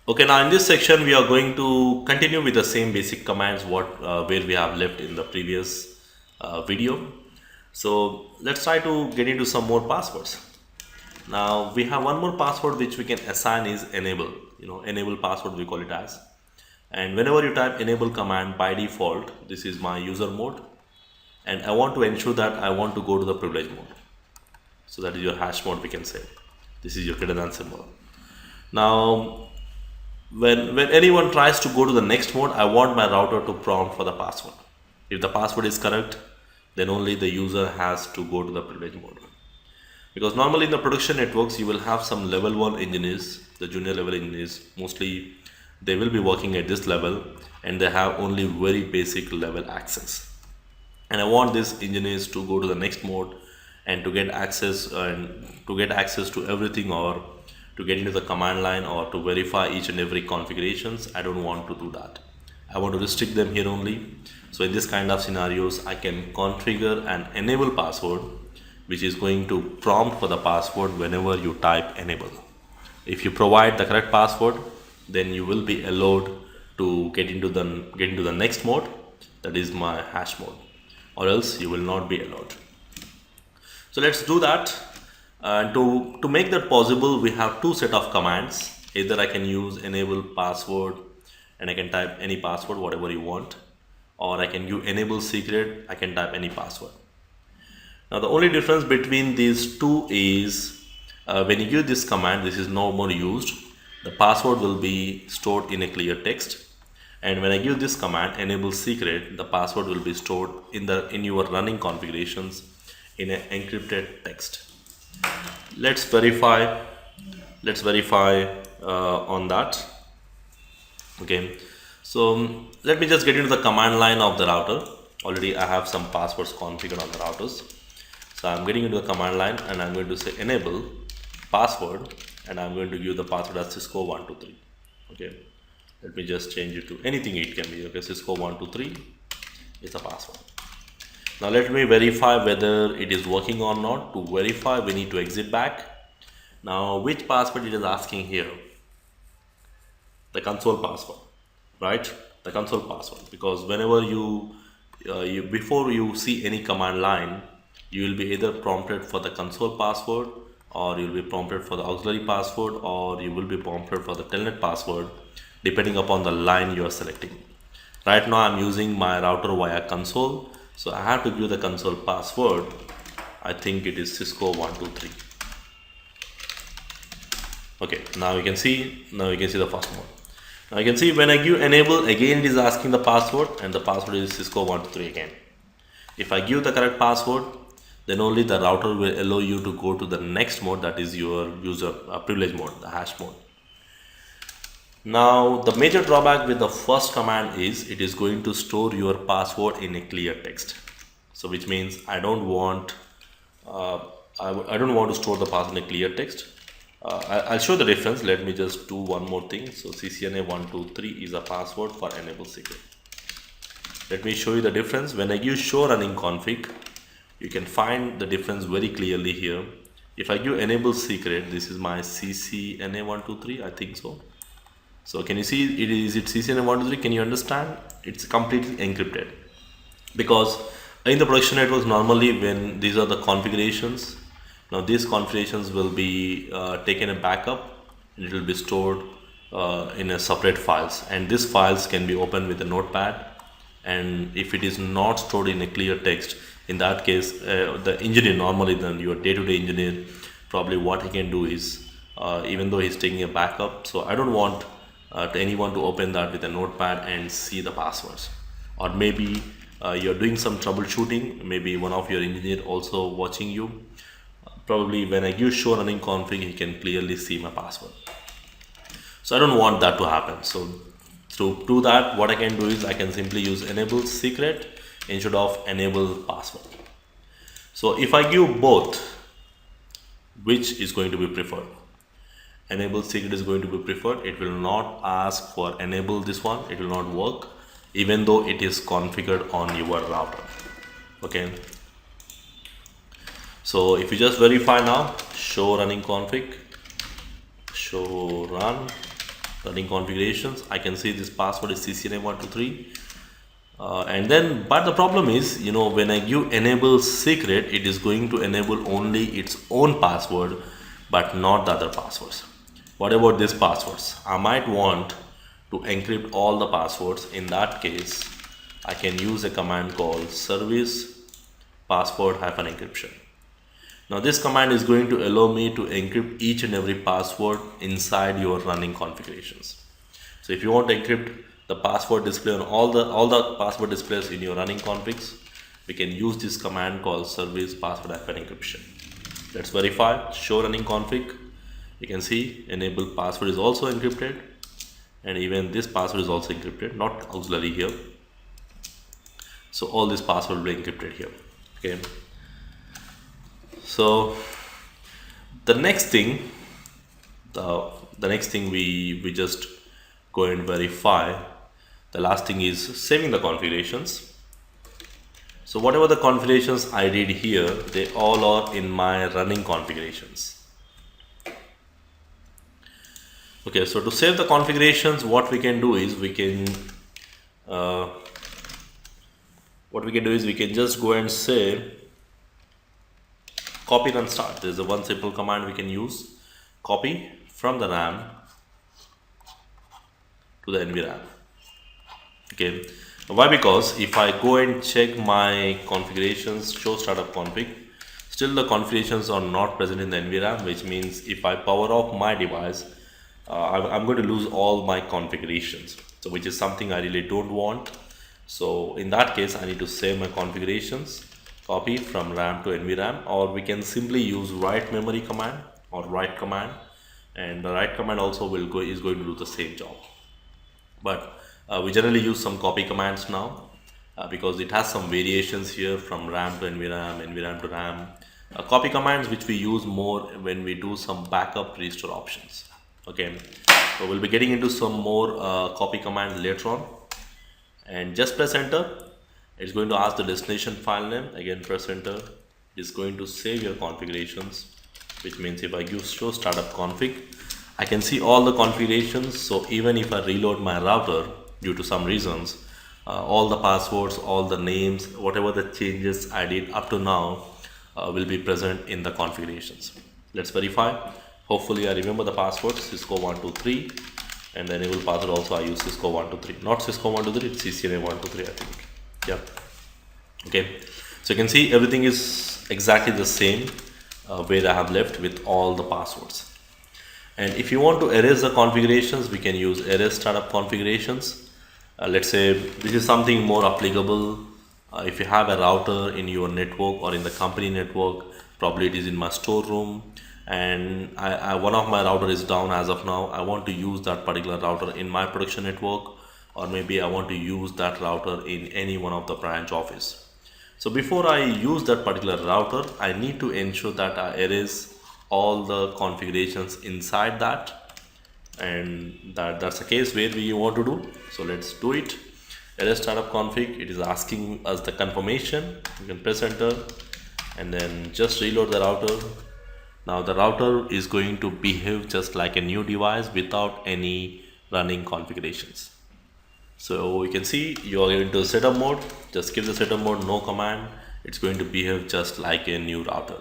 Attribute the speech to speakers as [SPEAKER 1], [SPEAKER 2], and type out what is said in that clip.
[SPEAKER 1] Okay, now in this section we are going to continue with the same basic commands where we have left in the previous video. So let's try to get into some more passwords. Now we have one more password which we can assign is enable. Enable password we call it as. And whenever you type enable command, by default this is my user mode, and I want to ensure that I want to go to the privilege mode. So that is your hash mode, we can say. This is your credit symbol. Now when anyone tries to go to the next mode, I want my router to prompt for the password. If the password is correct, then only the user has to go to the privilege mode. Because normally in the production networks, you will have some level 1 engineers, the junior level engineers, mostly they will be working at this level and they have only very basic level access. And I want these engineers to go to the next mode and to get access to everything, or to get into the command line, or to verify each and every configurations. I don't want to do that. I want to restrict them here only. So in this kind of scenarios, I can configure an enable password which is going to prompt for the password whenever you type enable. If you provide the correct password, then you will be allowed to get into the next mode, that is my hash mode, or else you will not be allowed. So let's do that. And to make that possible, we have two set of commands. Either I can use enable password and I can type any password, whatever you want, or I can use enable secret, I can type any password. Now the only difference between these two is when you use this command, this is no more used. The password will be stored in a clear text, and when I use this command enable secret, the password will be stored in your running configurations in an encrypted text. Let's verify on that. Okay, so let me just get into the command line of the router. Already I have some passwords configured on the routers, so I'm getting into the command line and I'm going to say enable password, and I'm going to give the password as Cisco 123. Okay, let me just change it to anything it can be. Okay, Cisco 123 is the password. Now let me verify whether it is working or not. To verify, we need to exit back. Now which password it is asking here? The console password, right? The console password, because whenever before you see any command line, you will be either prompted for the console password, or you will be prompted for the auxiliary password, or you will be prompted for the telnet password, depending upon the line you are selecting. Right now I'm using my router via console, so I have to give the console password. I think it is Cisco 123. Okay, now you can see the first one. Now you can see when I give enable, again it is asking the password, and the password is Cisco 123 again. If I give the correct password, then only the router will allow you to go to the next mode, that is your user privilege mode, the hash mode. Now the major drawback with the first command is it is going to store your password in a clear text. So which means I don't want to store the password in a clear text. I'll show the difference. Let me just do one more thing. So CCNA 123 is a password for enable secret. Let me show you the difference. When I give show running config, you can find the difference very clearly here. If I give enable secret, this is my CCNA 123, I think so. So can you see is it CCNA 123? Can you understand? It's completely encrypted, because in the production networks normally when these are the configurations, now these configurations will be taken a backup and it will be stored in a separate files, and these files can be opened with a notepad. And if it is not stored in a clear text, in that case the engineer, normally then your day-to-day engineer, probably what he can do is even though he's taking a backup, so I don't want anyone to open that with a notepad and see the passwords. Or maybe you're doing some troubleshooting, maybe one of your engineer also watching you. Probably when I give show running config, he can clearly see my password. So I don't want that to happen. So to do that, what I can do is I can simply use enable secret instead of enable password. So if I give both, which is going to be preferred? Enable secret is going to be preferred. It will not ask for enable this one. It will not work even though it is configured on your router. Okay, so if you just verify now, show running config, show run, running configurations. I can see this password is CCNA123. And then, but the problem is, when I give enable secret, it is going to enable only its own password, but not the other passwords. What about these passwords? I might want to encrypt all the passwords. In that case, I can use a command called service password encryption. Now this command is going to allow me to encrypt each and every password inside your running configurations. So if you want to encrypt the password display on all the password displays in your running configs, we can use this command called service password encryption. Let's verify. Show running config. You can see enable password is also encrypted, and even this password is also encrypted, not auxiliary here. So all this password will be encrypted here. Okay. So the next thing, we just go and verify. The last thing is saving the configurations. So whatever the configurations I did here, they all are in my running configurations. Okay, so to save the configurations, what we can do is we can just go and say copy and start. There's a one simple command we can use: copy from the RAM to the NVRAM. Okay, why? Because if I go and check my configurations, show startup config, still the configurations are not present in the NVRAM, which means if I power off my device, I'm going to lose all my configurations, so which is something I really don't want. So in that case, I need to save my configurations, copy from RAM to NVRAM, or we can simply use write memory command or write command, and the write command also is going to do the same job. But we generally use some copy commands now because it has some variations here from RAM to NVRAM, NVRAM to RAM. Copy commands which we use more when we do some backup restore options. Okay, so we'll be getting into some more copy commands later on. And just press enter. It's going to ask the destination file name. Again, press enter. It's going to save your configurations, which means if I give show startup config, I can see all the configurations. So even if I reload my router due to some reasons, all the passwords, all the names, whatever the changes I did up to now will be present in the configurations. Let's verify. Hopefully I remember the password Cisco123, and the enable password also I use Cisco123, not Cisco123, it's CCNA123 I think. Yeah. Okay, so you can see everything is exactly the same where I have left with all the passwords. And if you want to erase the configurations, we can use erase startup configurations. Let's say this is something more applicable if you have a router in your network or in the company network. Probably it is in my storeroom, and one of my router is down as of now. I want to use that particular router in my production network, or maybe I want to use that router in any one of the branch office. So before I use that particular router, I need to ensure that I erase all the configurations inside that, and that's the case where we want to do. So let's do it. Erase startup config. It is asking us the confirmation. You can press enter and then just reload the router. Now the router is going to behave just like a new device without any running configurations. So you can see you are into setup mode. Just give the setup mode no command. It's going to behave just like a new router.